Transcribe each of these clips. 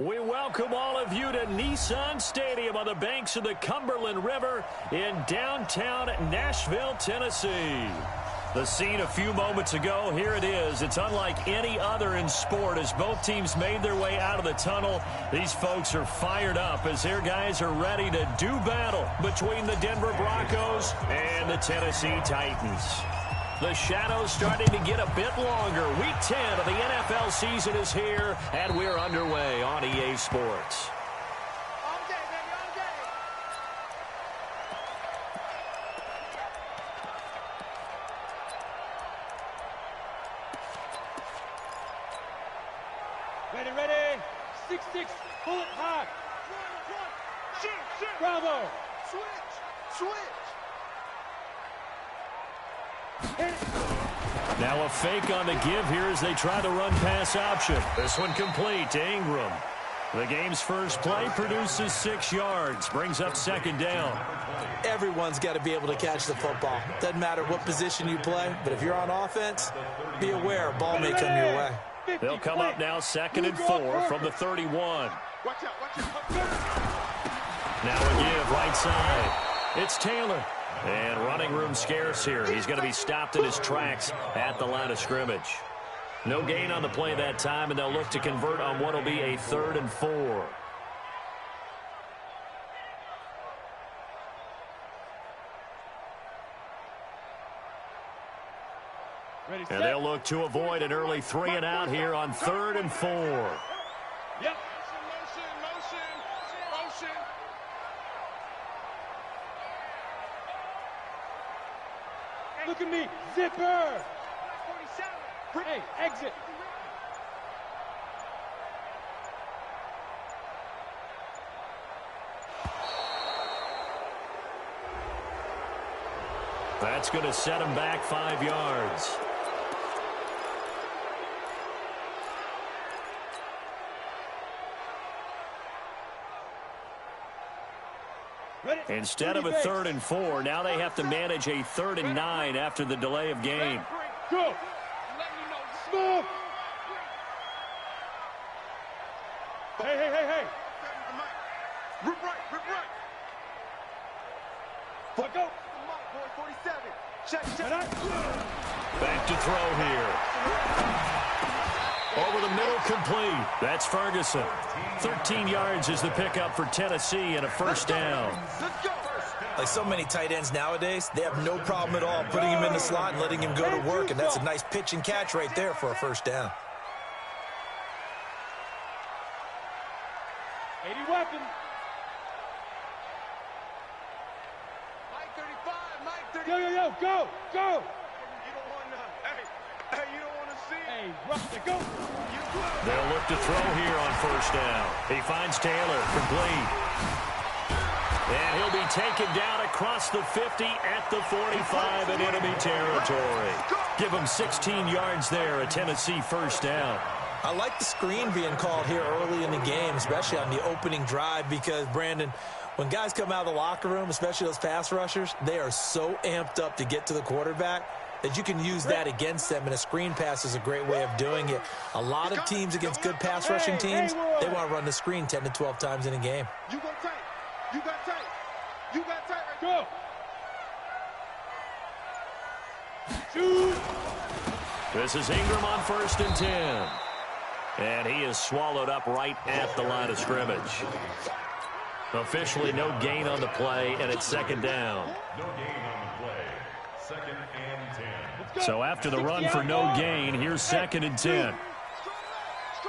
We welcome all of you to Nissan Stadium on the banks of the Cumberland River in downtown Nashville, Tennessee. The scene a few moments ago, here it is. It's unlike any other in sport as both teams made their way out of the tunnel. These folks are fired up as their guys are ready to do battle between the Denver Broncos and the Tennessee Titans. The shadow's starting to get a bit longer. Week 10 of the NFL season is here, and we're underway on EA Sports. All day, baby, all day. Ready, ready. 6-6, pull it high. Shoot. Bravo. Switch. Now a fake on the give here as they try the run-pass option. This one complete to Ingram. The game's first play produces 6 yards, brings up second down. Everyone's got to be able to catch the football. Doesn't matter what position you play, but if you're on offense, be aware a ball may come your way. They'll come up now 2nd and 4 from the 31. Watch out. Now a give right side. It's Taylor. And running room scarce here. He's going to be stopped in his tracks at the line of scrimmage. No gain on the play that time, and they'll look to convert on what will be a 3rd and 4. Ready, And they'll look to avoid an early 3 and out here on 3rd and 4. Yep. Motion. Look at me. Zipper. 47. Hey, exit. That's going to set him back 5 yards. Instead of a 3rd and 4, now they have to manage a 3rd and 9 after the delay of game. Go. Move. Hey. Rip right. Let go. 47. Check. Back to throw here. Over the middle, complete. That's Ferguson. 13 yards is the pickup for Tennessee and a first down. Let's go. Like so many tight ends nowadays, they have no problem at all putting him in the slot and letting him go to work, and that's a nice pitch and catch right there for a first down. 80 weapon. Mike 35. Yo. You don't want none. Hey, you don't want to see. Hey, Roscoe, go. They'll look to throw here on first down. He finds Taylor, complete. And he'll be taken down across the 50 at the 45 in enemy territory. Give him 16 yards there, a Tennessee first down. I like the screen being called here early in the game, especially on the opening drive, because, Brandon, when guys come out of the locker room, especially those pass rushers, they are so amped up to get to the quarterback that you can use that against them, and a screen pass is a great way of doing it. A lot of teams against good pass rushing teams, they want to run the screen 10 to 12 times in a game. You got tight. Right Go. Shoot. This is Ingram on 1st and 10. And he is swallowed up right at the line of scrimmage. Officially no gain on the play, and it's 2nd down. No gain on the play. 2nd and 10. So after the run for no gain, here's 2nd and 10. Strong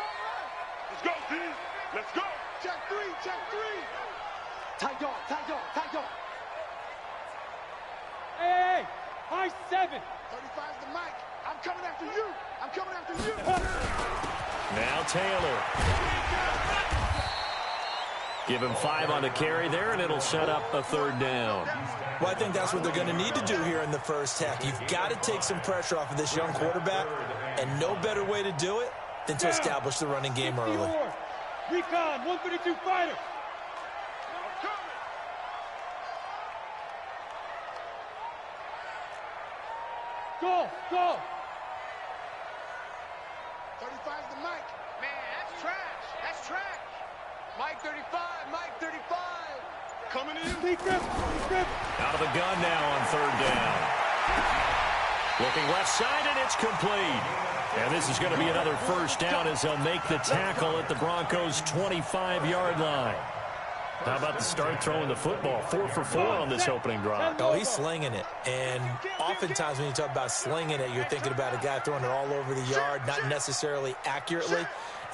run. Let's go, D. Let's go. Check three. Tight dog. Hey, high 7. 35's the mic. I'm coming after you. Now Taylor. Give him 5 on the carry there, and it'll set up a 3rd down. Well, I think that's what they're going to need to do here in the first half. You've got to take some pressure off of this young quarterback, and no better way to do it than to establish the running game early. Recon, 132 fighter. Go. 35's the Mike. Man, that's trash. That's trash. Mike 35, Mike 35. Coming in. Deep grip. Out of the gun now on third down. Looking left side, and it's complete. And this is going to be another first down as they'll make the tackle at the Broncos' 25-yard line. How about the start throwing the football? 4 for 4 on this opening drive. Oh, he's slinging it. And oftentimes when you talk about slinging it, you're thinking about a guy throwing it all over the yard, not necessarily accurately.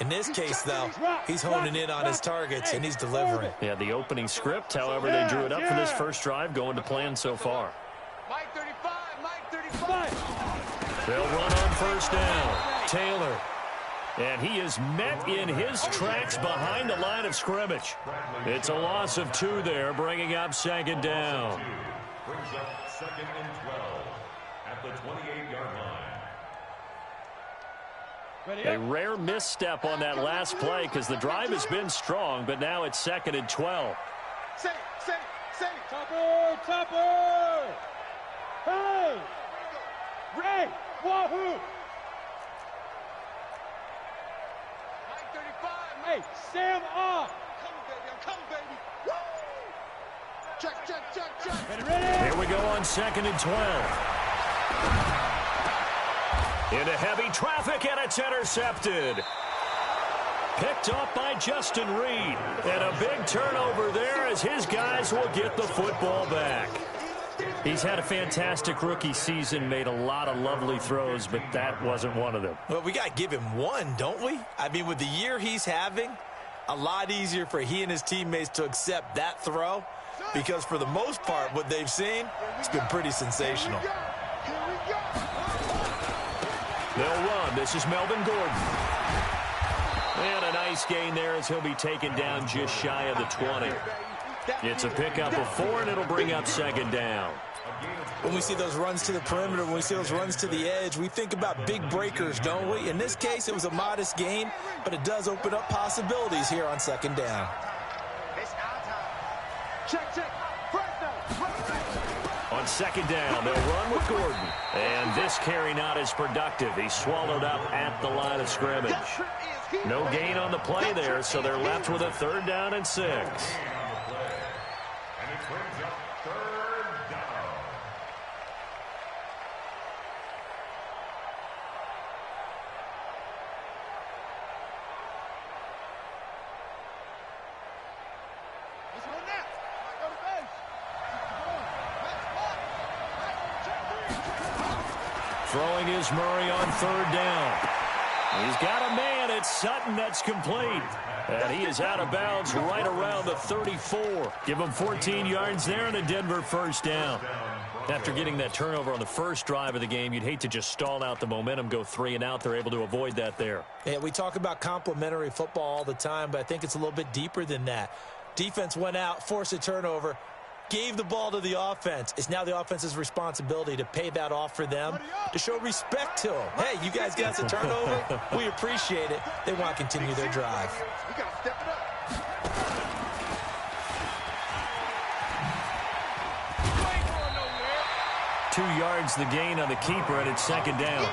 In this case, though, he's honing in on his targets, and he's delivering. Yeah, the opening script, however, they drew it up for this first drive, going to plan so far. Mike 35, Mike 35. They'll run on first down. Taylor. And he is met in his tracks behind the line of scrimmage. It's a loss of 2 there, bringing up second down. Brings up 2nd and 12 at the 28-yard line. A rare misstep on that last play because the drive has been strong, but now it's 2nd and 12. Say. Topper. Hey. Ray. Wahoo. Mike 35, Hey, Sam off. I'm coming, baby. Woo! Check. Ready. Here we go on 2nd and 12. Into heavy traffic, and it's intercepted. Picked up by Justin Reed. And a big turnover there as his guys will get the football back. He's had a fantastic rookie season, made a lot of lovely throws, but that wasn't one of them. Well, we got to give him one, don't we? I mean, with the year he's having, a lot easier for he and his teammates to accept that throw because for the most part, what they've seen, it's been pretty sensational. Here we go. They'll run. This is Melvin Gordon. And a nice gain there as he'll be taken down just shy of the 20. It's a pickup of 4, and it'll bring up second down. When we see those runs to the perimeter, when we see those runs to the edge, we think about big breakers, don't we? In this case, it was a modest gain, but it does open up possibilities here on second down. It's our time. Check. On second down, they'll run with Gordon. And this carry not as productive. He's swallowed up at the line of scrimmage. No gain on the play there, so they're left with a 3rd down and 6. And it brings up 3rd down. Let's go now. Go to base. Throwing is Murray on 3rd down. He's got a man. It's Sutton that's complete. And he is out of bounds right around the 34. Give him 14 yards there and a Denver first down. After getting that turnover on the first drive of the game, you'd hate to just stall out the momentum, go 3 and out. They're able to avoid that there. Yeah, we talk about complementary football all the time, but I think it's a little bit deeper than that. Defense went out, forced a turnover, gave the ball to the offense. It's now the offense's responsibility to pay that off for them, to show respect to them. Hey, you guys got us a turnover. We appreciate it. They want to continue their drive. We got to step it up. 2 yards the gain on the keeper, and it's second down.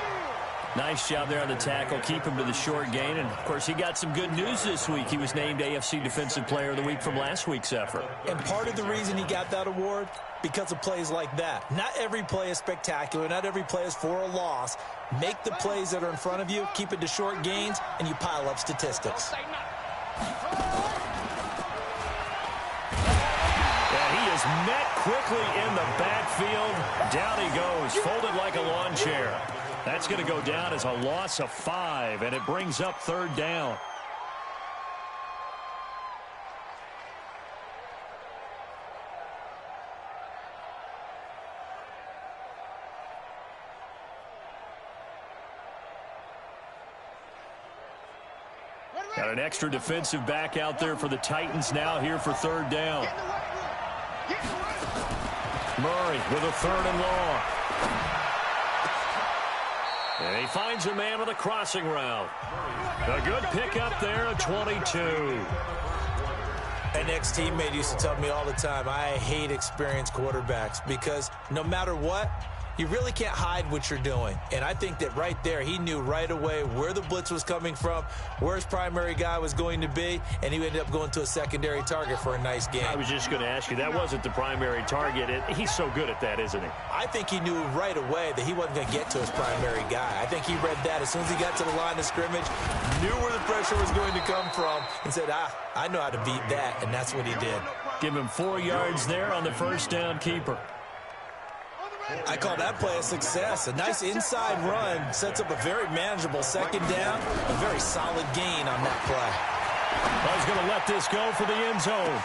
Nice job there on the tackle. Keep him to the short gain. And, of course, he got some good news this week. He was named AFC Defensive Player of the Week from last week's effort. And part of the reason he got that award, because of plays like that. Not every play is spectacular. Not every play is for a loss. Make the plays that are in front of you, keep it to short gains, and you pile up statistics. He is met quickly in the backfield. Down he goes, folded like a lawn chair. That's going to go down as a loss of 5, and it brings up 3rd down. Got an extra defensive back out there for the Titans now here for 3rd down. Murray with a 3rd and long. And he finds a man with a crossing route. A good pickup there at 22. An ex-teammate used to tell me all the time, I hate experienced quarterbacks because no matter what, you really can't hide what you're doing. And I think that right there, he knew right away where the blitz was coming from, where his primary guy was going to be, and he ended up going to a secondary target for a nice game. I was just going to ask you, that wasn't the primary target. He's so good at that, isn't he? I think he knew right away that he wasn't going to get to his primary guy. I think he read that as soon as he got to the line of scrimmage, knew where the pressure was going to come from, and said, I know how to beat that, and that's what he did. Give him 4 yards there on the first down keeper. I call that play a success. A nice inside run sets up a very manageable second down, a very solid gain on that play. He's going to let this go for the end zone.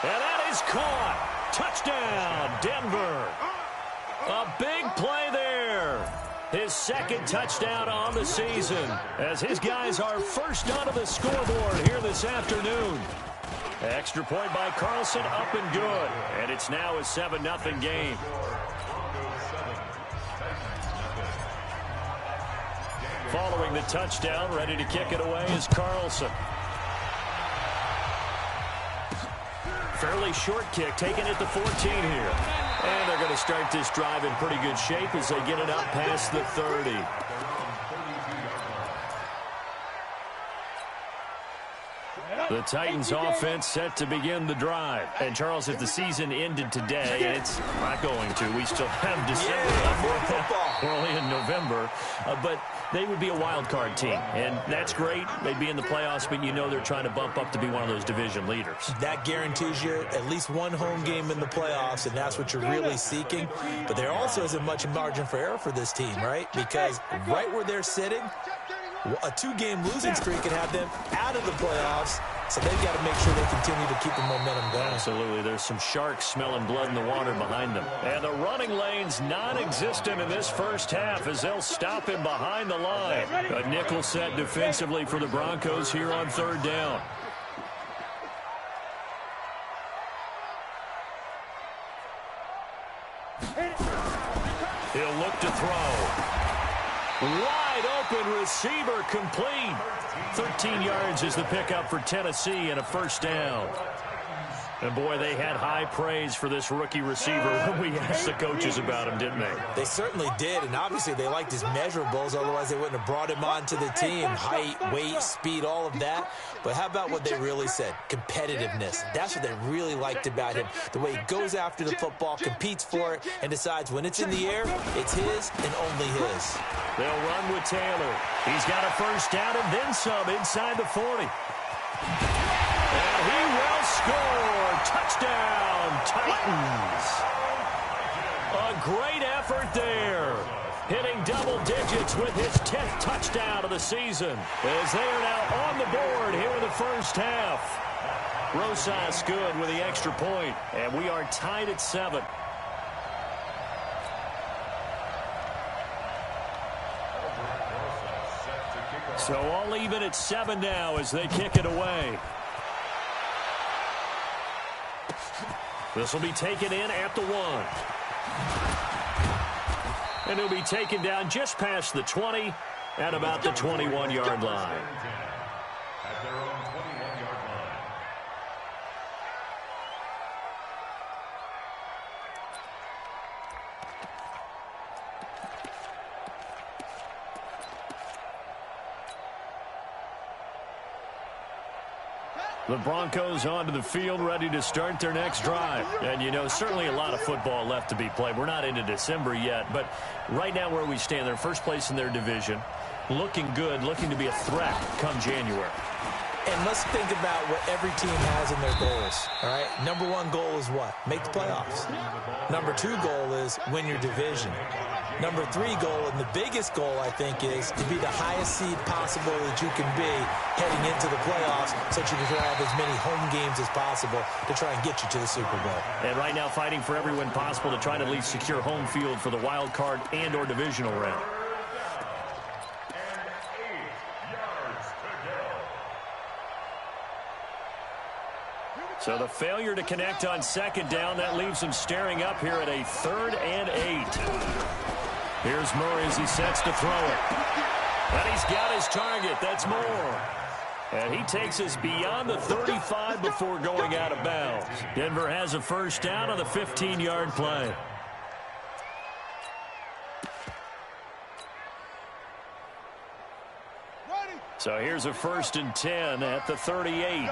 And that is caught. Touchdown, Denver. A big play there. His second touchdown on the season as his guys are first onto the scoreboard here this afternoon. Extra point by Carlson, up and good. And it's now a 7-0 game. Following the touchdown, ready to kick it away is Carlson. Fairly short kick, taking it to 14 here. And they're going to start this drive in pretty good shape as they get it up past the 30. The Titans offense set to begin the drive. And, Charles, if the season ended today, it's not going to. We still have December. We're only in November. But they would be a wild card team. And that's great. They'd be in the playoffs, but you know they're trying to bump up to be one of those division leaders. That guarantees you at least one home game in the playoffs, and that's what you're really seeking. But there also isn't much margin for error for this team, right? Because right where they're sitting, a 2-game losing streak can have them out of the playoffs, so they've got to make sure they continue to keep the momentum going. Absolutely. There's some sharks smelling blood in the water behind them. And the running lane's non-existent in this first half as they'll stop him behind the line. A nickel set defensively for the Broncos here on third down. He'll look to throw. Wide open receiver complete. 13 yards is the pickup for Tennessee and a first down. And, boy, they had high praise for this rookie receiver when we asked the coaches about him, didn't they? They certainly did, and obviously they liked his measurables. Otherwise, they wouldn't have brought him onto the team. Height, weight, speed, all of that. But how about what they really said? Competitiveness. That's what they really liked about him. The way he goes after the football, competes for it, and decides when it's in the air, it's his and only his. They'll run with Taylor. He's got a first down and then some inside the 40. And he will score. Touchdown, Titans. A great effort there. Hitting double digits with his 10th touchdown of the season. As they are now on the board here in the first half. Roscoe with the extra point. And we are tied at 7. So all even at 7 now as they kick it away. This will be taken in at the 1. And he'll be taken down just past the 20 at about the 21-yard line. At their own 21-yard line. The Broncos onto the field, ready to start their next drive. And, you know, certainly a lot of football left to be played. We're not into December yet, but right now where we stand, they're first place in their division. Looking good, looking to be a threat come January. And let's think about what every team has in their goals, all right? Number 1 goal is what? Make the playoffs. Number 2 goal is win your division. Number 3 goal, and the biggest goal, I think, is to be the highest seed possible that you can be heading into the playoffs so that you can have as many home games as possible to try and get you to the Super Bowl. And right now fighting for every win possible to try to at least secure home field for the wild card and or divisional round. So the failure to connect on second down, that leaves him staring up here at a 3rd and 8. Here's Murray as he sets to throw it. And he's got his target. That's more. And he takes us beyond the 35 before going out of bounds. Denver has a first down on the 15-yard play. So here's a 1st and 10 at the 38.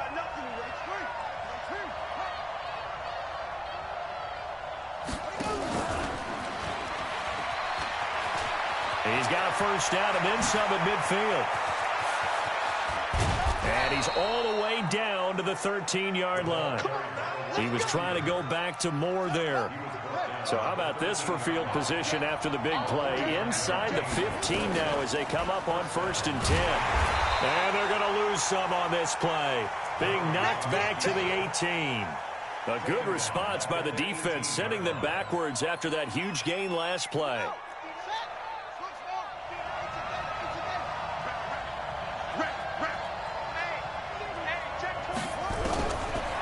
He's got a 1st down and then some at midfield. And he's all the way down to the 13-yard line. He was trying to go back to more there. So how about this for field position after the big play? Inside the 15 now as they come up on 1st and 10. And they're going to lose some on this play. Being knocked back to the 18. A good response by the defense, sending them backwards after that huge gain last play.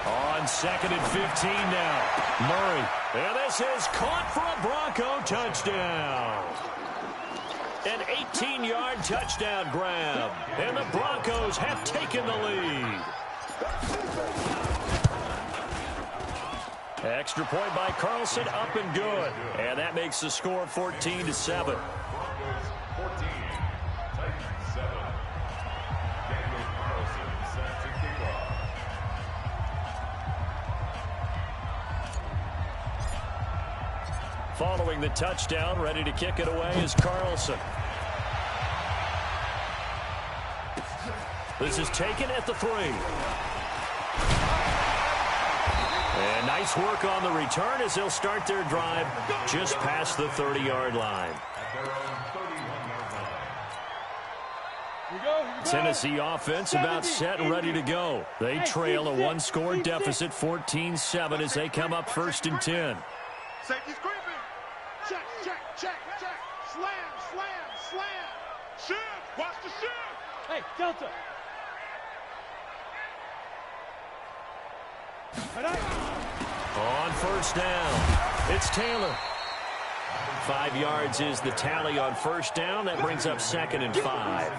On 2nd and 15 now. Murray. And this is caught for a Bronco touchdown. An 18-yard touchdown grab. And the Broncos have taken the lead. Extra point by Carlson, up and good. And that makes the score 14-7. Following the touchdown, ready to kick it away is Carlson. This is taken at the 3. And nice work on the return as they'll start their drive just past the 30-yard line. Tennessee offense about set and ready to go. They trail a 1-score deficit, 14-7, as they come up 1st and 10. Safety screaming. Check, check, check, check. Slam, slam, slam. Shift. Watch the shift. Hey, Delta. On 1st down, it's Taylor. 5 yards is the tally on 1st down. That brings up 2nd and 5.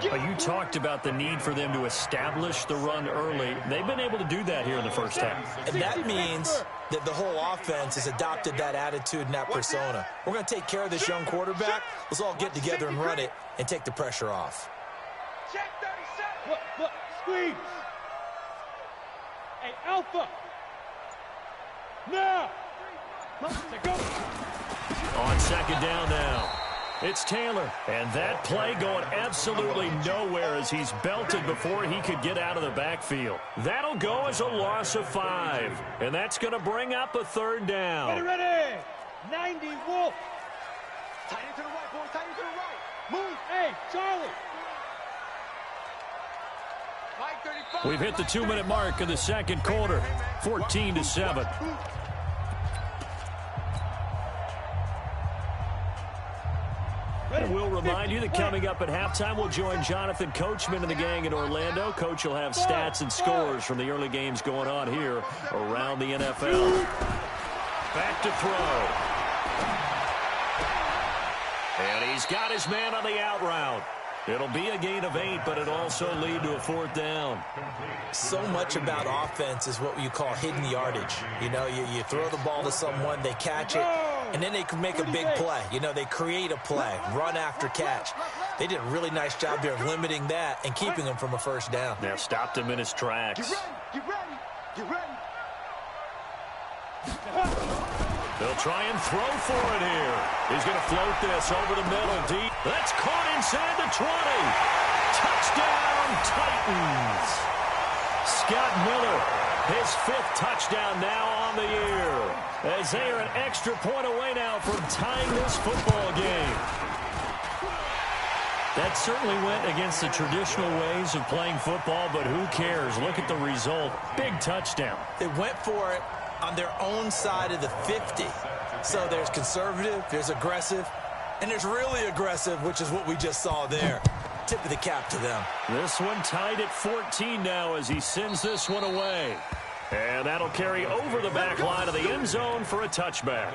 You talked about the need for them to establish the run early. They've been able to do that here in the 1st half. And that means that the whole offense has adopted that attitude and that persona. We're going to take care of this young quarterback. Let's all get together and run it and take the pressure off. Check 37. Look, squeeze. Hey, Alpha. Now. Go. On 2nd down now, it's Taylor. And that play going absolutely nowhere as he's belted before he could get out of the backfield. That'll go as a loss of 5. And that's going to bring up a 3rd down. Ready. 90 Wolf. Tight end to the right, boys. Tight end to the right. Move. Hey, Charlie. Mike 35. We've hit the 2-minute mark in the 2nd quarter, 14-7. And we'll remind you that coming up at halftime, we'll join Jonathan Coachman and the gang in Orlando. Coach will have stats and scores from the early games going on here around the NFL. Back to throw. And he's got his man on the out route. It'll be a gain of 8, but it'll also lead to a 4th down. So much about offense is what you call hidden yardage. You know, you throw the ball to someone, they catch it, and then they can make a big play. You know, they create a play, run after catch. They did a really nice job there of limiting that and keeping him from a 1st down. Now stopped him in his tracks. Get ready. Get ready. They'll try and throw for it here. He's going to float this over the middle deep. That's caught inside the 20. Touchdown, Titans. Scott Miller, his 5th touchdown now on the year. As they are an extra point away now from tying this football game. That certainly went against the traditional ways of playing football, but who cares? Look at the result. Big touchdown. They went for it on their own side of the 50. So there's conservative, there's aggressive, and there's really aggressive, which is what we just saw there. Tip of the cap to them. This one tied at 14 now as he sends this one away. And that'll carry over the back line of the end zone for a touchback.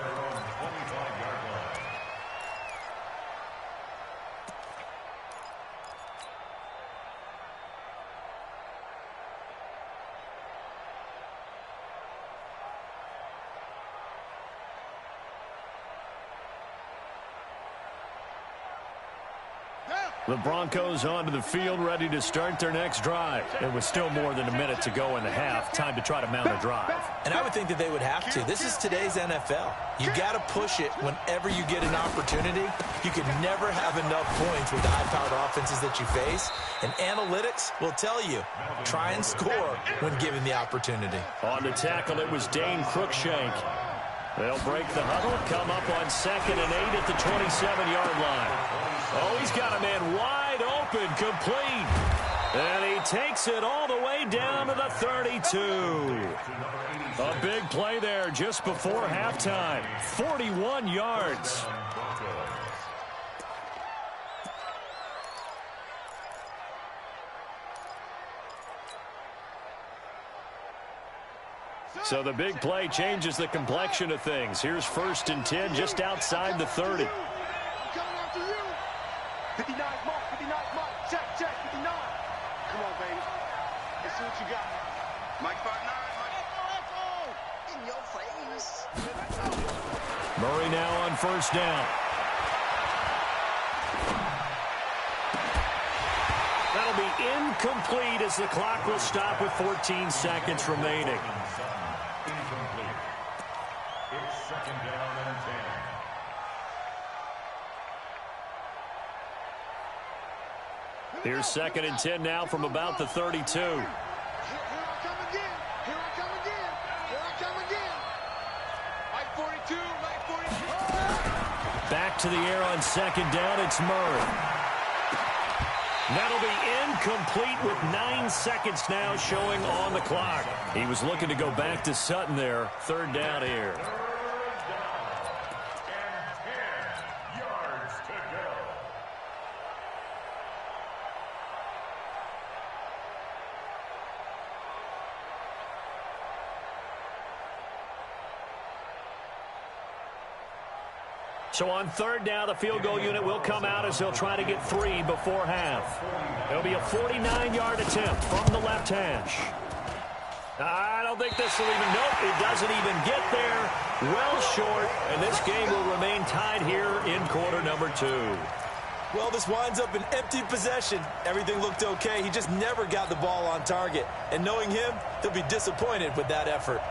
Down. The Broncos onto the field, ready to start their next drive. It was still more than a minute to go in the half. Time to try to mount a drive. And I would think that they would have to. This is today's NFL. You got to push it whenever you get an opportunity. You can never have enough points with the high-powered offenses that you face. And analytics will tell you, try and score when given the opportunity. On the tackle, it was Dane Cruikshank. They'll break the huddle, come up on 2nd and 8 at the 27-yard line. Oh, he's got a man wide open, complete. And he takes it all the way down to the 32. A big play there just before halftime. 41 yards. So the big play changes the complexion of things. Here's 1st and 10 just outside the 30. 59, mark, 59, mark, check, 59. Come on, baby. Let's see what you got. Mike 5'9", Mike. In your face. Murray now on 1st down. That'll be incomplete as the clock will stop with 14 seconds remaining. Incomplete. It's 2nd down and 10. Here's 2nd and 10 now from about the 32. Here I come again. Here I come again. Here I come again. Mike 42, Mike 42. Back to the air on 2nd down. It's Murray. That'll be incomplete with 9 seconds now showing on the clock. He was looking to go back to Sutton there. 3rd down here. So on 3rd down, the field goal unit will come out as they'll try to get 3 before half. It'll be a 49-yard attempt from the left hash. I don't think this will even, nope, it doesn't even get there. Well short, and this game will remain tied here in quarter number 2. Well, this winds up an empty possession. Everything looked okay. He just never got the ball on target. And knowing him, he'll be disappointed with that effort.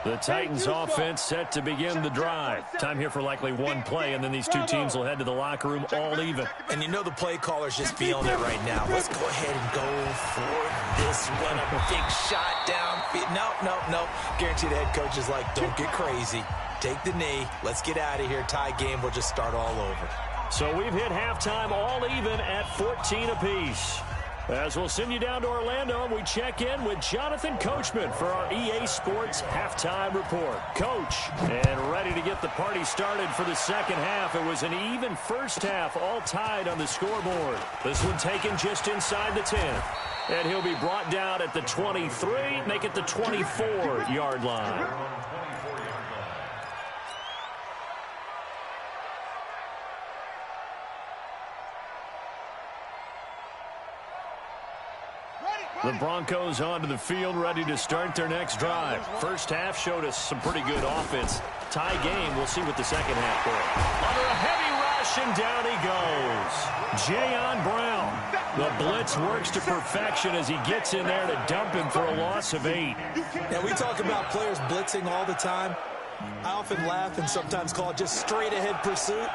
The Titans offense set to begin the drive. Time here for likely one play, and then these two teams will head to the locker room all even. And you know the play caller's just feeling it right now. Let's go ahead and go for this one. A big shot downfield. No. Guarantee the head coach is like, don't get crazy. Take the knee. Let's get out of here. Tie game. We'll just start all over. So we've hit halftime all even at 14 apiece. As we'll send you down to Orlando, we check in with Jonathan Coachman for our EA Sports Halftime Report. Coach, and ready to get the party started for the second half. It was an even first half, all tied on the scoreboard. This one taken just inside the 10. And he'll be brought down at the 23, make it the 24-yard line. The Broncos onto the field, ready to start their next drive. First half showed us some pretty good offense. Tie game, we'll see what the second half brings. Under a heavy rush, and down he goes. Jayon Brown. The blitz works to perfection as he gets in there to dump him for a loss of 8. Now, we talk about players blitzing all the time. I often laugh and sometimes call it just straight-ahead pursuit.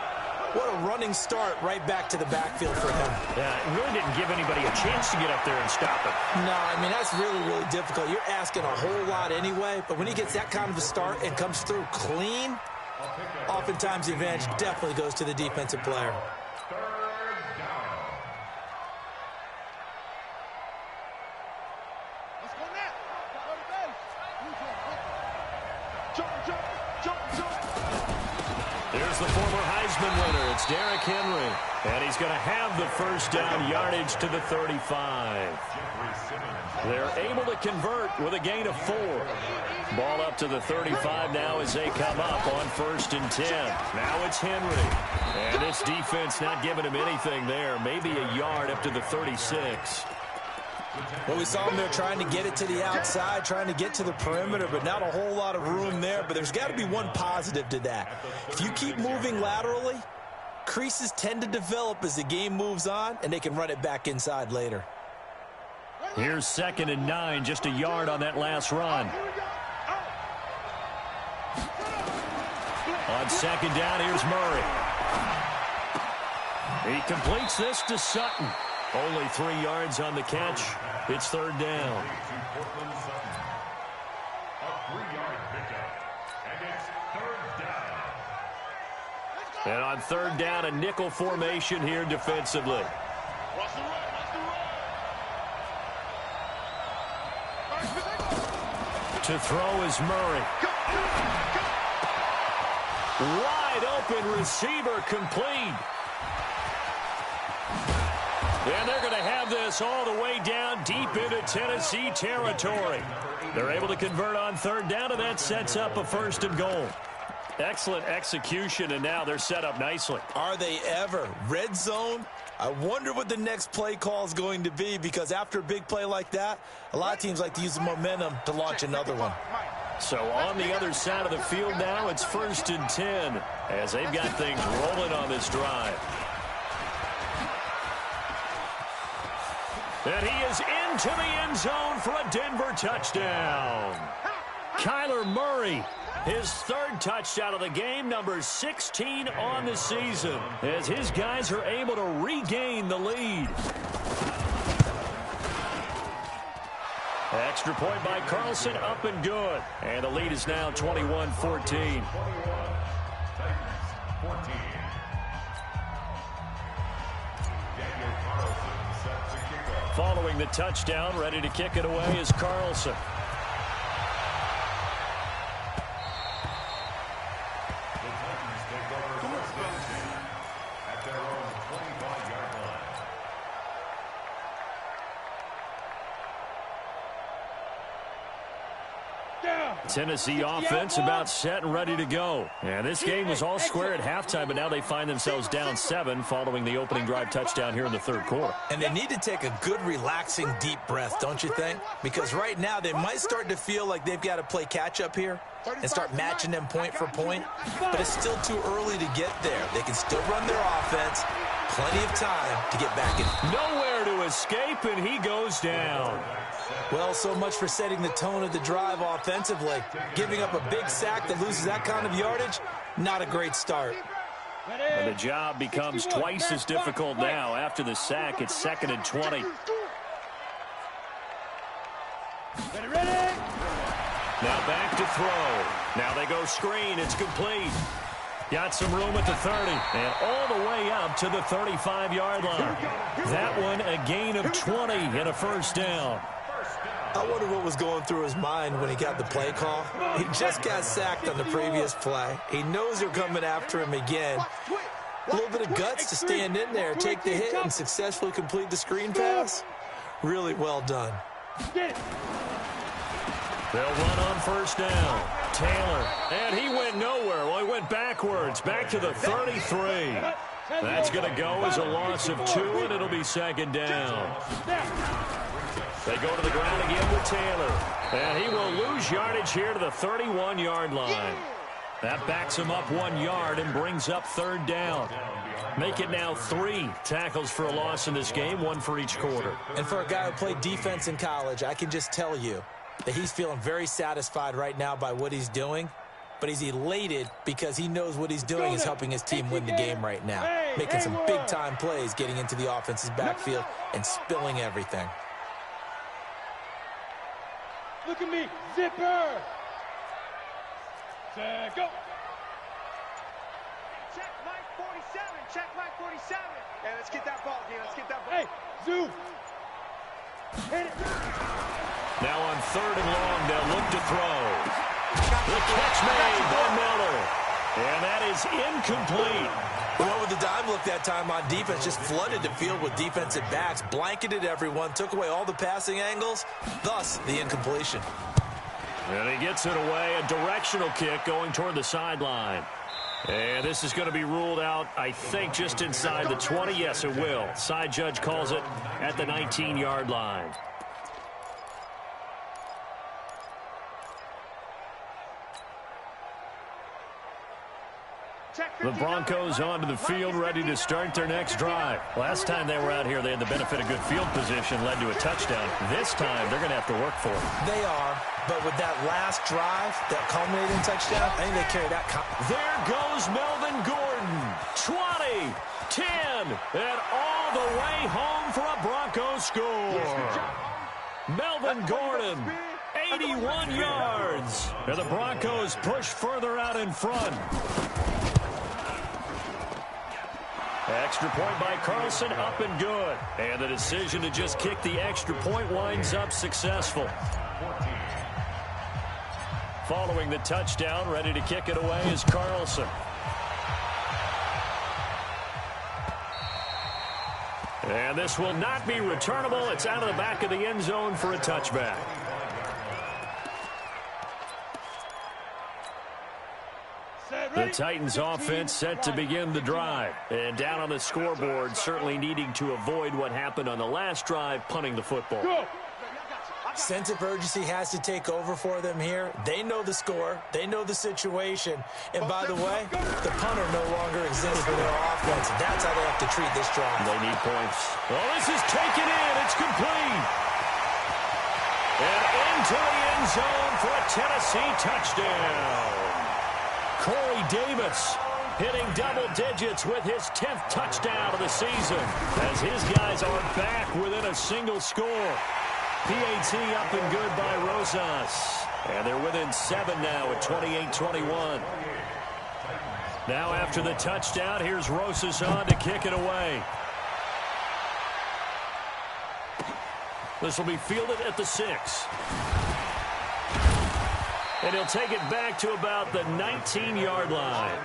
What a running start right back to the backfield for him. Yeah, it really didn't give anybody a chance to get up there and stop him. No, I mean, that's really, really difficult. You're asking a whole lot anyway, but when he gets that kind of a start and comes through clean, oftentimes the advantage definitely goes to the defensive player. Let's go now. Go to base. Jump. There's the former Heisman winner. It's Derrick Henry. And he's going to have the first down yardage to the 35. They're able to convert with a gain of 4. Ball up to the 35 now as they come up on 1st and 10. Now it's Henry. And this defense not giving him anything there. Maybe a yard up to the 36. Well, we saw him there trying to get it to the outside, trying to get to the perimeter, but not a whole lot of room there. But there's got to be one positive to that. If you keep moving laterally, creases tend to develop as the game moves on, and they can run it back inside later. Here's 2nd and 9, just a yard on that last run. On 2nd down, here's Murray. He completes this to Sutton. Only 3 yards on the catch. It's 3rd down. A 3-yard pickup. And it's 3rd down. And on 3rd down, a nickel formation here defensively. To throw is Murray. Wide open receiver complete. And they're going to have this all the way down deep into Tennessee territory. They're able to convert on 3rd down, and that sets up a 1st and goal. Excellent execution, and now they're set up nicely. Are they ever? Red zone? I wonder what the next play call is going to be, because after a big play like that, a lot of teams like to use the momentum to launch another one. So on the other side of the field now, it's 1st and 10 as they've got things rolling on this drive. And he is into the end zone for a Denver touchdown. Kyler Murray, his 3rd touchdown of the game, number 16 on the season, as his guys are able to regain the lead. Extra point by Carlson, up and good. And the lead is now 21-14. Following the touchdown, ready to kick it away is Carlson. The Titans take over 1st and 10 at their own 25-yard line. Tennessee offense about set and ready to go. And this game was all square at halftime, but now they find themselves down 7 following the opening drive touchdown here in the 3rd quarter. And they need to take a good, relaxing, deep breath, don't you think? Because right now they might start to feel like they've got to play catch-up here and start matching them point for point. But it's still too early to get there. They can still run their offense. Plenty of time to get back in. Nowhere to escape, and he goes down. Well, so much for setting the tone of the drive offensively. Giving up a big sack that loses that kind of yardage, not a great start. And the job becomes twice as difficult now. After the sack, it's 2nd and 20. Now back to throw. Now they go screen. It's complete. Got some room at the 30 and all the way up to the 35-yard line. That one a gain of 20 and a 1st down. I wonder what was going through his mind when he got the play call. He just got sacked on the previous play. He knows they're coming after him again. A little bit of guts to stand in there, take the hit, and successfully complete the screen pass. Really well done. They'll run on 1st down. Taylor, and he went nowhere. Well, he went backwards, back to the 33. That's going to go as a loss of 2, and it'll be 2nd down. They go to the ground again with Taylor, and he will lose yardage here to the 31-yard line. That backs him up 1 yard and brings up 3rd down. Make it now 3 tackles for a loss in this game, 1 for each quarter. And for a guy who played defense in college, I can just tell you that he's feeling very satisfied right now by what he's doing, but he's elated because he knows what he's doing is helping his team win the game right now, making some big-time plays, getting into the offense's backfield and spilling everything. Look at me, zipper. Go. Check Mike 47. Check Mike 47. Hey, let's get that ball, dude. Let's get that ball. Hey, Zoo. Hit it. Now on 3rd and long, they'll look to throw. The catch made by Miller. And that is incomplete. Well, with the dime look that time on defense, just flooded the field with defensive backs, blanketed everyone, took away all the passing angles, thus the incompletion. And he gets it away, a directional kick going toward the sideline. And this is going to be ruled out, I think, just inside the 20. Yes, it will. Side judge calls it at the 19-yard line. The Broncos onto the field, ready to start their next drive. Last time they were out here, they had the benefit of good field position, led to a touchdown. This time, they're going to have to work for it. They are, but with that last drive, that culminating touchdown, I think they carry that. There goes Melvin Gordon. 20, 10, and all the way home for a Broncos score. Melvin Gordon, 81 yards. And the Broncos push further out in front. Extra point by Carlson, up and good. And the decision to just kick the extra point winds up successful. Following the touchdown, ready to kick it away is Carlson. And this will not be returnable. It's out of the back of the end zone for a touchback. The Titans offense set to begin the drive. And down on the scoreboard, certainly needing to avoid what happened on the last drive, punting the football. Sense of urgency has to take over for them here. They know the score. They know the situation. And by the way, the punter no longer exists for their offense. That's how they have to treat this drive. They need points. Well, this is taken in. It's complete. And into the end zone for a Tennessee touchdown. Corey Davis hitting double digits with his 10th touchdown of the season as his guys are back within a single score. PAT up and good by Rosas. And they're within 7 now at 28-21. Now after the touchdown, here's Rosas on to kick it away. This will be fielded at the 6. And he'll take it back to about the 19-yard line.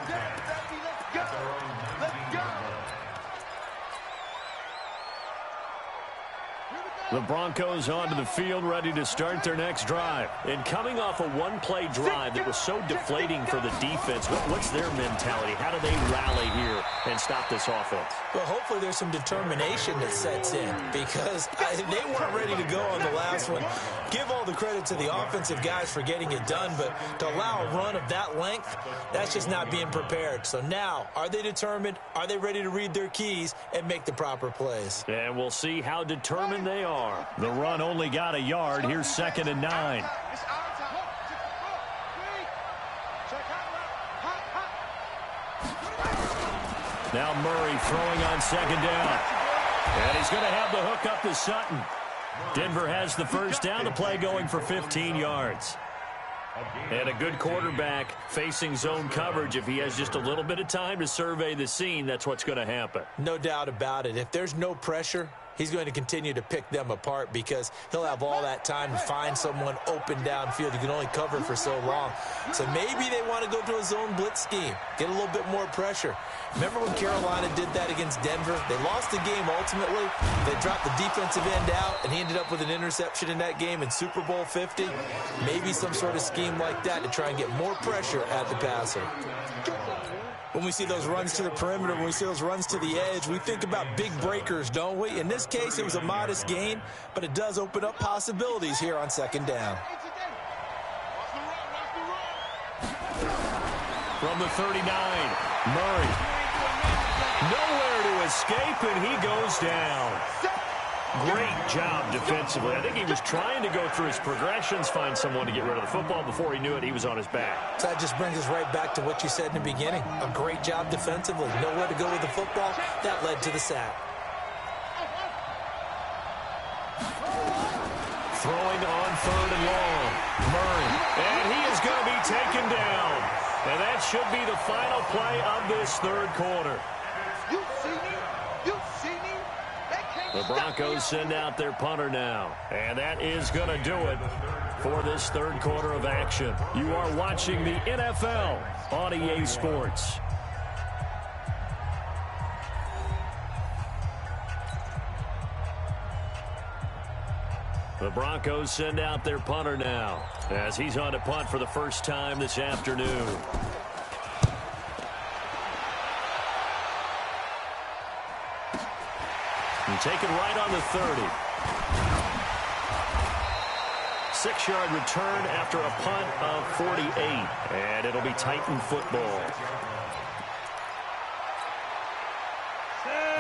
The Broncos onto the field, ready to start their next drive. And coming off a one-play drive that was so deflating for the defense, what's their mentality? How do they rally here and stop this offense? Well, hopefully there's some determination that sets in because they weren't ready to go on the last one. Give all the credit to the offensive guys for getting it done, but to allow a run of that length, that's just not being prepared. So now, are they determined? Are they ready to read their keys and make the proper plays? And we'll see how determined they are. The run only got a yard. Here's 2nd and 9. Now Murray throwing on 2nd down. And he's going to have the hook up to Sutton. Denver has the first down. The play going for 15 yards. And a good quarterback facing zone coverage. If he has just a little bit of time to survey the scene, that's what's going to happen. No doubt about it. If there's no pressure, he's going to continue to pick them apart because he'll have all that time to find someone open downfield. You can only cover for so long. So maybe they want to go to a zone blitz scheme, get a little bit more pressure. Remember when Carolina did that against Denver? They lost the game ultimately. They dropped the defensive end out, and he ended up with an interception in that game in Super Bowl 50. Maybe some sort of scheme like that to try and get more pressure at the passer. When we see those runs to the perimeter, when we see those runs to the edge, we think about big breakers, don't we? In this case, it was a modest gain, but it does open up possibilities here on 2nd down. From the 39, Murray. Nowhere to escape, and he goes down. Great job defensively. I think he was trying to go through his progressions, find someone to get rid of the football. Before he knew it, he was on his back. So that just brings us right back to what you said in the beginning. A great job defensively. Nowhere to go with the football. That led to the sack. Throwing on 3rd and long. Murray. And he is going to be taken down. And that should be the final play of this 3rd quarter. You see me? You see me? The Broncos send out their punter now. And that is going to do it for this 3rd quarter of action. You are watching the NFL on EA Sports. The Broncos send out their punter now as he's on to punt for the first time this afternoon. And taken right on the 30. 6-yard return after a punt of 48. And it'll be Titan football.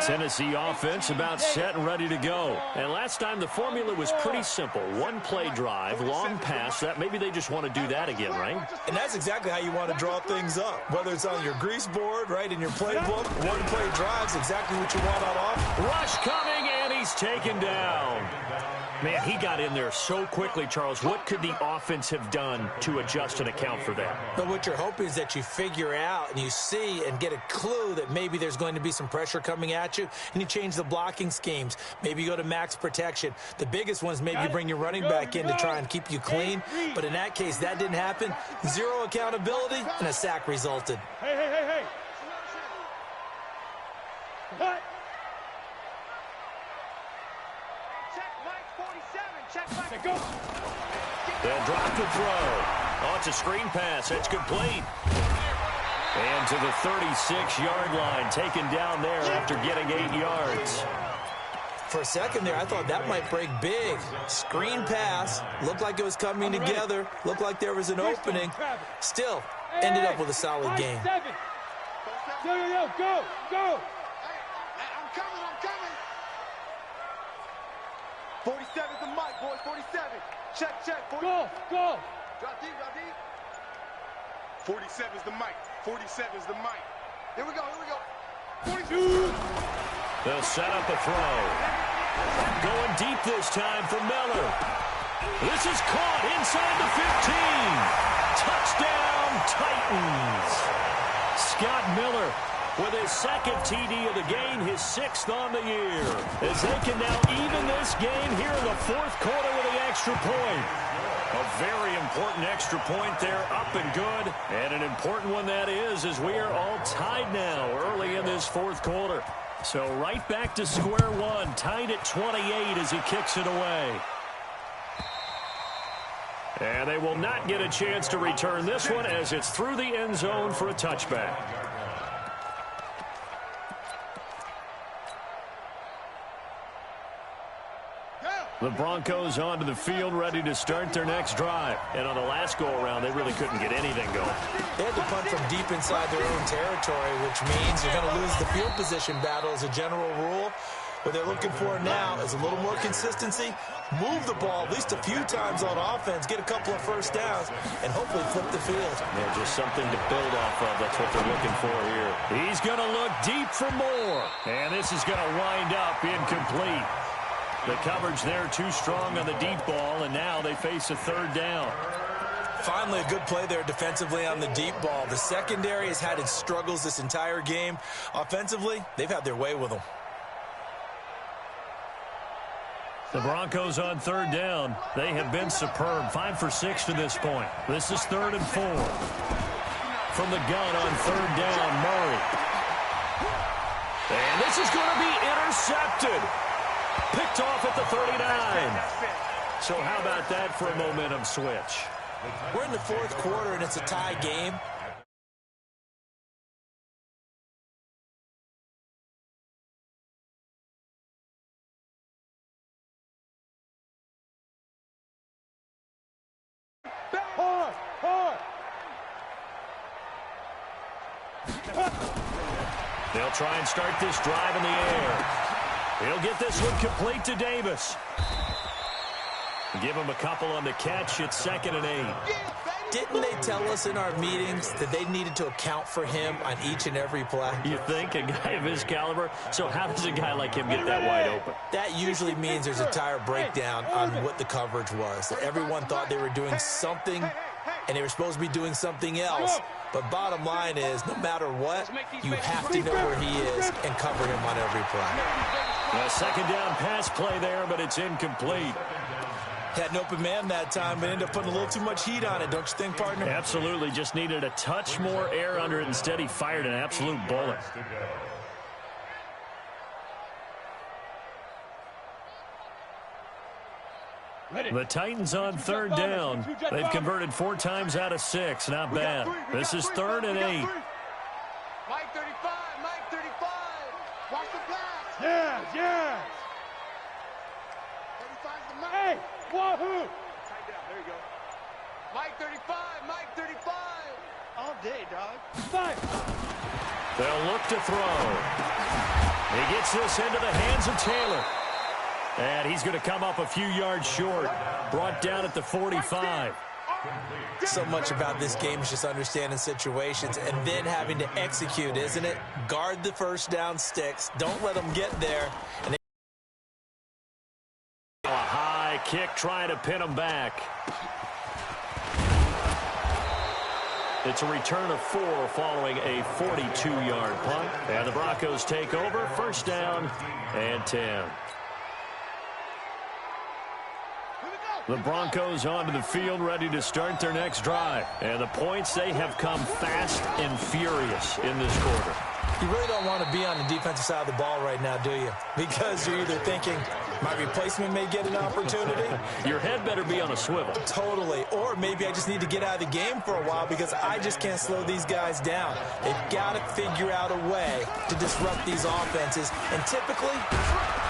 Tennessee offense about set and ready to go. And last time the formula was pretty simple. One play drive, long pass. That maybe they just want to do that again, right? And that's exactly how you want to draw things up. Whether it's on your grease board, right, in your playbook, one play drives exactly what you want on offense. Rush coming, and he's taken down. Man, he got in there so quickly, Charles. What could the offense have done to adjust and account for that? But what you're hoping is that you figure out and you see and get a clue that maybe there's going to be some pressure coming at you, and you change the blocking schemes. Maybe you go to max protection. The biggest ones, maybe you bring your running back in to try and keep you clean. But in that case, that didn't happen. Zero accountability, and a sack resulted. Hey. Cut. Go. They'll drop the throw. Oh, it's a screen pass. It's complete. And to the 36-yard line, taken down there after getting 8 yards. For a second there, I thought that might break big. Screen pass. Looked like it was coming together. Looked like there was an opening. Still, ended up with a solid game. Yo, go. I'm coming. 47's the mic, boys. 47. Check. Go. Drop deep. 47's the mic. 47's the mic. Here we go. 42. They'll set up a throw. Going deep this time for Miller. This is caught inside the 15. Touchdown, Titans. Scott Miller with his second TD of the game, his 6th on the year. As they can now even this game here in the 4th quarter with the extra point. A very important extra point there, up and good. And an important one that is, as we are all tied now early in this 4th quarter. So right back to square one, tied at 28 as he kicks it away. And they will not get a chance to return this one as it's through the end zone for a touchback. The Broncos onto the field, ready to start their next drive. And on the last go-around, they really couldn't get anything going. They had to punt from deep inside their own territory, which means you're going to lose the field position battle as a general rule. What they're looking for now is a little more consistency, move the ball at least a few times on offense, get a couple of first downs, and hopefully flip the field. Yeah, just something to build off of. That's what they're looking for here. He's going to look deep for more. And this is going to wind up incomplete. The coverage there too strong on the deep ball, and now they face a 3rd down. Finally, a good play there defensively on the deep ball. The secondary has had its struggles this entire game. Offensively, they've had their way with them. The Broncos on 3rd down. They have been superb. 5 for 6 to this point. This is 3rd and 4. From the gun on 3rd down, Murray. And this is going to be intercepted. Picked off at the 39. So how about that for a momentum switch? We're in the 4th quarter, and it's a tie game. Hard. They'll try and start this drive in the air. He'll get this one complete to Davis. Give him a couple on the catch. It's 2nd and 8. Didn't they tell us in our meetings that they needed to account for him on each and every play? You think, a guy of his caliber? So how does a guy like him get that wide open? That usually means there's a tire breakdown on what the coverage was. That everyone thought they were doing something, and they were supposed to be doing something else. But bottom line is, no matter what, you have to know where he is and cover him on every play. A 2nd down pass play there, but it's incomplete. Had an open man that time, but ended up putting a little too much heat on it, don't you think, partner? Absolutely. Just needed a touch more air under it. Instead, he fired an absolute bullet. The Titans on 3rd down. They've converted 4 times out of 6. Not bad. This is 3rd and 8. Mike 35. Watch the pass. Yeah. 35's the mic. Hey, wahoo! Tight down. There you go. Mike 35. All day, dog. 5. They'll look to throw. He gets this into the hands of Taylor. And he's going to come up a few yards short. Brought down at the 45. So much about this game is just understanding situations and then having to execute, isn't it? Guard the first down sticks. Don't let them get there. And a high kick trying to pin him back. It's a return of 4 following a 42-yard punt. And the Broncos take over. First down and 10. The Broncos onto the field, ready to start their next drive. And the points, they have come fast and furious in this quarter. You really don't want to be on the defensive side of the ball right now, do you? Because you're either thinking, my replacement may get an opportunity. Your head better be on a swivel. Totally. Or maybe I just need to get out of the game for a while because I just can't slow these guys down. They've got to figure out a way to disrupt these offenses. And typically,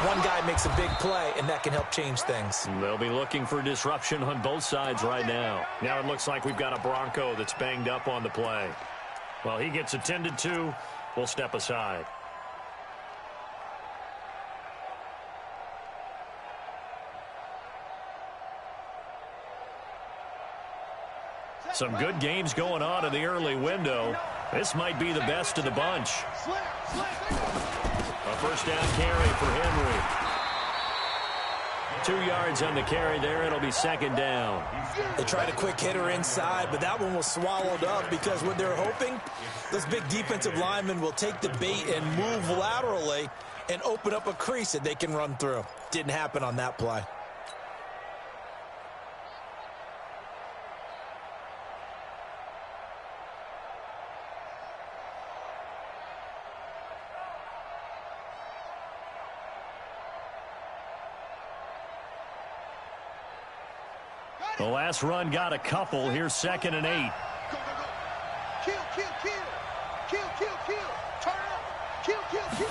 one guy makes a big play, and that can help change things. They'll be looking for disruption on both sides right now. Now it looks like we've got a Bronco that's banged up on the play. Well, he gets attended to. We'll step aside. Some good games going on in the early window. This might be the best of the bunch. A first down carry for Henry. 2 yards on the carry there. It'll be second down. They tried a quick hitter inside, but that one was swallowed up because what they're hoping, those big defensive linemen will take the bait and move laterally and open up a crease that they can run through. Didn't happen on that play. The last run got a couple. Here's second and 8. Go, go, go. Kill, kill, kill. Kill, kill, kill. Turn up. Kill, kill, kill.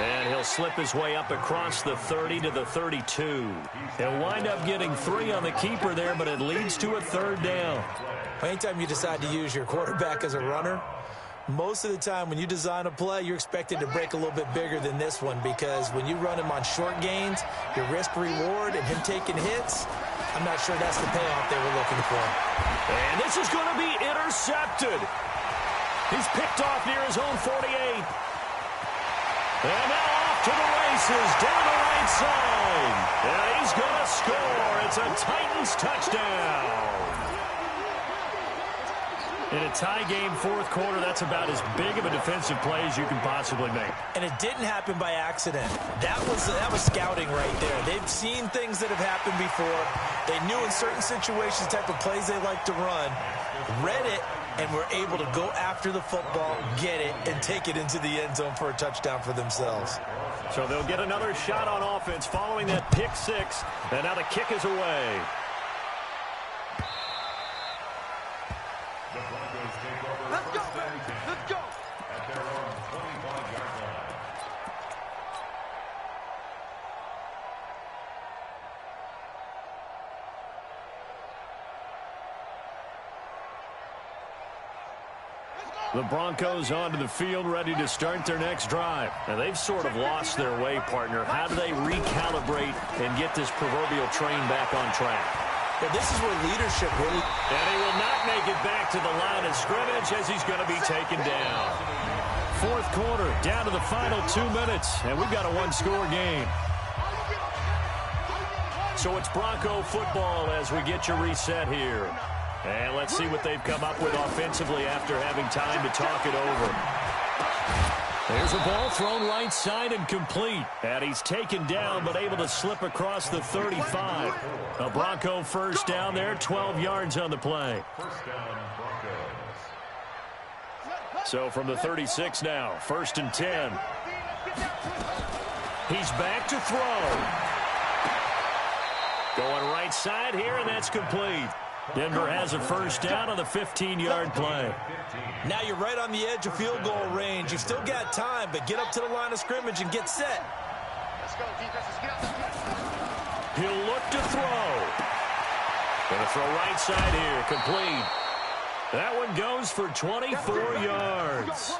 And he'll slip his way up across the 30 to the 32. He'll wind up getting 3 on the keeper there, but it leads to a third down. Anytime you decide to use your quarterback as a runner, most of the time when you design a play, you're expected to break a little bit bigger than this one because when you run him on short gains, your risk-reward and him taking hits, I'm not sure that's the payoff they were looking for. And this is going to be intercepted. He's picked off near his own 48. And now off to the races, down the right side. And he's going to score. It's a Titans touchdown. In a tie game, fourth quarter, that's about as big of a defensive play as you can possibly make. And it didn't happen by accident. That was scouting right there. They've seen things that have happened before. They knew in certain situations the type of plays they like to run, read it, and were able to go after the football, get it, and take it into the end zone for a touchdown for themselves. So they'll get another shot on offense following that pick six. And now the kick is away. Let's go, baby. Let's go. At their own 25-yard line. The Broncos onto the field, ready to start their next drive. And they've sort of lost their way, partner. How do they recalibrate and get this proverbial train back on track? Well, this is where leadership really... And he will not make it back to the line of scrimmage as he's going to be taken down. Fourth quarter, down to the final 2 minutes, and we've got a one-score game. So it's Bronco football as we get you reset here. And let's see what they've come up with offensively after having time to talk it over. There's a ball thrown right side and complete. And he's taken down but able to slip across the 35. A Bronco first down there, 12 yards on the play. First down, Broncos. So from the 36 now, first and 10. He's back to throw. Going right side here, and that's complete. Denver has a first down on the 15-yard play. Now you're right on the edge of field goal range. You've still got time, but get up to the line of scrimmage and get set. Let's go, defense. Let's get out the He'll look to throw. Going to throw right side here, complete. That one goes for 24 yards.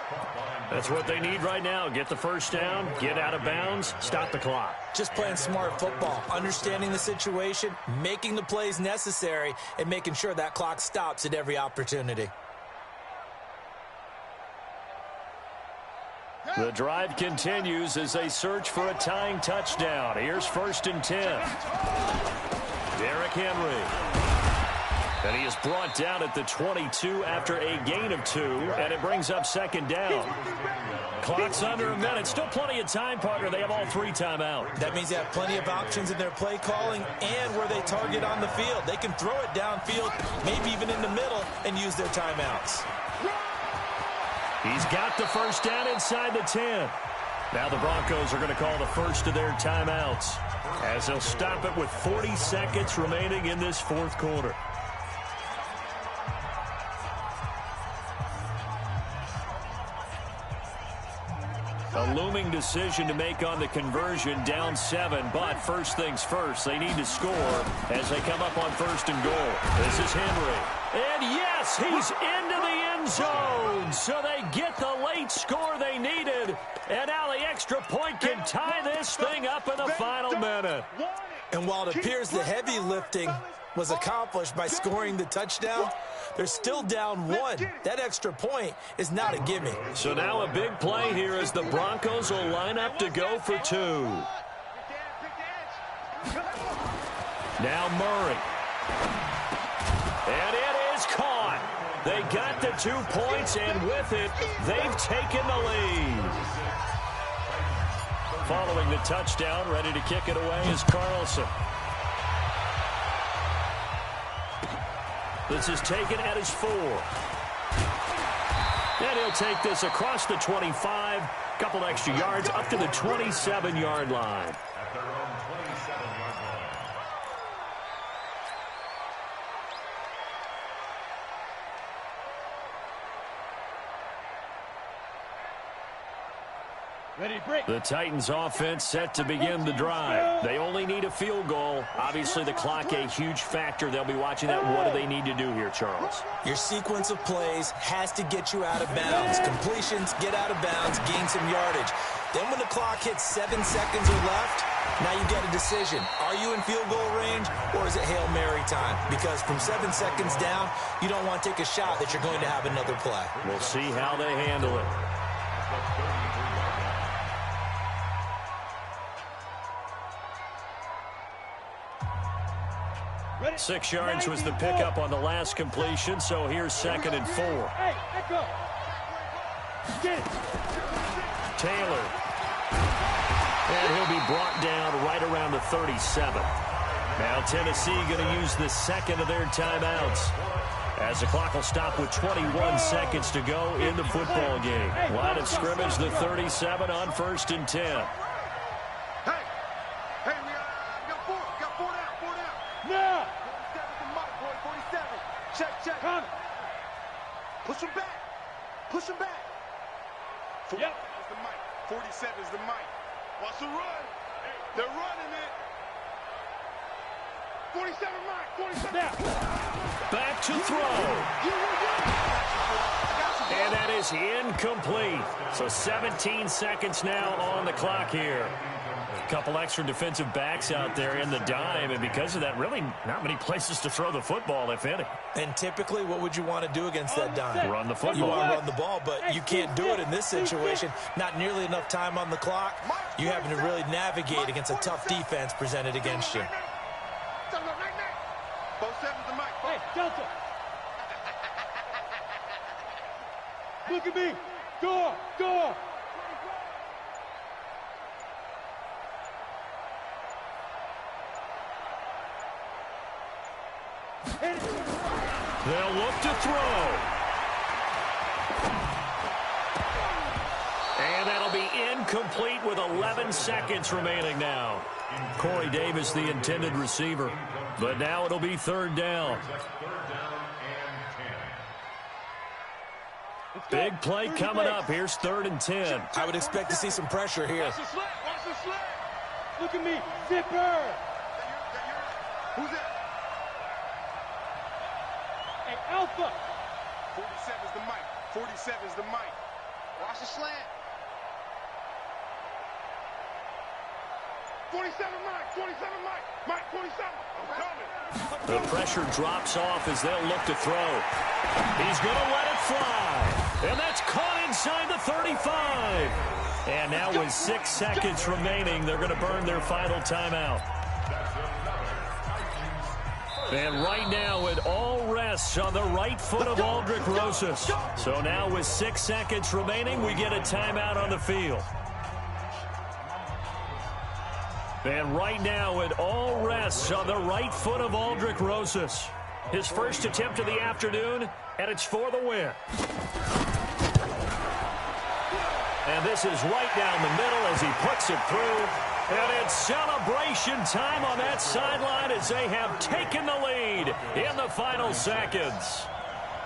That's what they need right now. Get the first down, get out of bounds, stop the clock. Just playing smart football, understanding the situation, making the plays necessary, and making sure that clock stops at every opportunity. The drive continues as they search for a tying touchdown. Here's 1st and 10. Derrick Henry. And he is brought down at the 22 after a gain of 2, and it brings up 2nd down. Clock's under a minute. Still plenty of time, partner. They have all 3 timeouts. That means they have plenty of options in their play calling and where they target on the field. They can throw it downfield, maybe even in the middle, and use their timeouts. He's got the first down inside the 10. Now the Broncos are going to call the first of their timeouts as they'll stop it with 40 seconds remaining in this 4th quarter. A looming decision to make on the conversion, down 7, but first things first, they need to score as they come up on 1st and goal. This is Henry. And yes, he's into the end zone, so they get the late score they needed, and now the extra point can tie this thing up in the final minute. And while it appears the heavy lifting was accomplished by scoring the touchdown, they're still down 1. That extra point is not a gimme. So now a big play here as the Broncos will line up to go for 2. Now Murray. And it is caught. They got the 2 points, and with it, they've taken the lead. Following the touchdown, ready to kick it away is Carlson. This is taken at his 4. And he'll take this across the 25. Couple extra yards up to the 27-yard line. At their own 27-yard line. Ready, break. The Titans offense set to begin the drive. They only need a field goal. Obviously, the clock a huge factor. They'll be watching that. What do they need to do here, Charles? Your sequence of plays has to get you out of bounds. Completions, get out of bounds, gain some yardage. Then when the clock hits 7 seconds or left, now you get a decision. Are you in field goal range, or is it Hail Mary time? Because from 7 seconds down, you don't want to take a shot that you're going to have another play. We'll see how they handle it. 6 yards was the pickup on the last completion, so here's 2nd and 4. Hey, echo. Get it. Taylor. And he'll be brought down right around the 37. Now Tennessee going to use the 2nd of their timeouts, as the clock will stop with 21 seconds to go in the football game. Line of scrimmage, the 37 on 1st and 10. Hey, we got 4 down. Now. 47's the mic, boy, 47. Check. Come. Push him back. Yep. Is the mic. 47's the mic. Watch the run. They're running it. 47 mic. 47. Now. Back to throw. And that is incomplete. So 17 seconds now on the clock here. A couple extra defensive backs out there in the dime, and because of that, really not many places to throw the football, if any. And typically, what would you want to do against that dime? Run the football. You want to run the ball, but you can't do it in this situation. Not nearly enough time on the clock. You having to really navigate against a tough defense presented against you. 47's the mic. Hey, Delta. Look at me. Door. They'll look to throw. And that'll be incomplete with 11 seconds remaining now. Corey Davis, the intended receiver. But now it'll be 3rd down. Big play coming up. Here's 3rd and 10. I would expect to see some pressure here. Watch the slant. Look at me. Zipper. Who's that? Hey, Alpha. 47's the mic. Watch the slant. 47 Mike, 47 Mike, Mike 47. I'm coming. The pressure drops off as they'll look to throw. He's going to let it fly. And that's caught inside the 35. And now with 6 seconds remaining, they're going to burn their final timeout. And right now, it all rests on the right foot of Aldrick Rosas. So now with 6 seconds remaining, we get a timeout on the field. And right now, it all rests on the right foot of Aldrick Rosas. His first attempt of the afternoon, and it's for the win. And this is right down the middle as he puts it through. And it's celebration time on that sideline as they have taken the lead in the final seconds.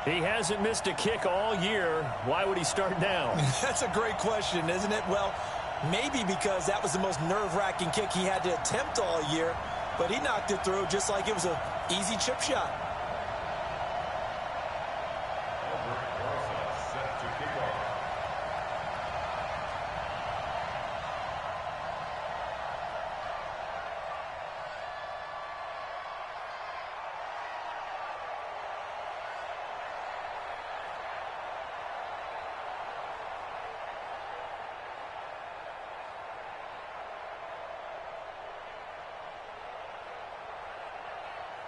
He hasn't missed a kick all year. Why would he start now? That's a great question, isn't it? Well, maybe because that was the most nerve-wracking kick he had to attempt all year, but he knocked it through just like it was an easy chip shot.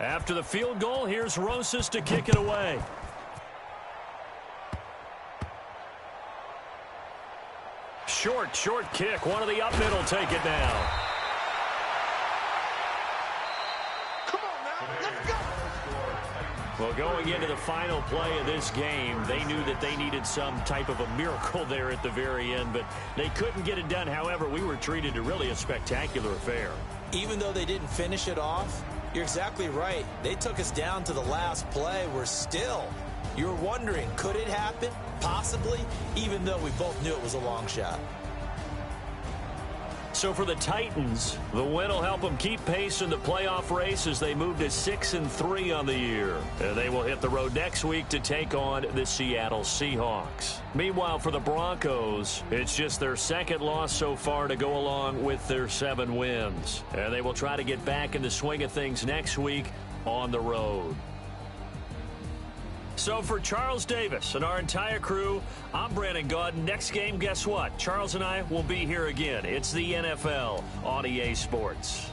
After the field goal, here's Rosas to kick it away. Short kick. One of the up middle take it now. Come on now, let's go. Well, going into the final play of this game, they knew that they needed some type of a miracle there at the very end, but they couldn't get it done. However, we were treated to really a spectacular affair. Even though they didn't finish it off, you're exactly right. They took us down to the last play. You're wondering, could it happen? Possibly, even though we both knew it was a long shot. So for the Titans, the win will help them keep pace in the playoff race as they move to 6-3 on the year. And they will hit the road next week to take on the Seattle Seahawks. Meanwhile, for the Broncos, it's just their second loss so far to go along with their 7 wins. And they will try to get back in the swing of things next week on the road. So for Charles Davis and our entire crew, I'm Brandon Gaudin. Next game, guess what? Charles and I will be here again. It's the NFL on EA Sports.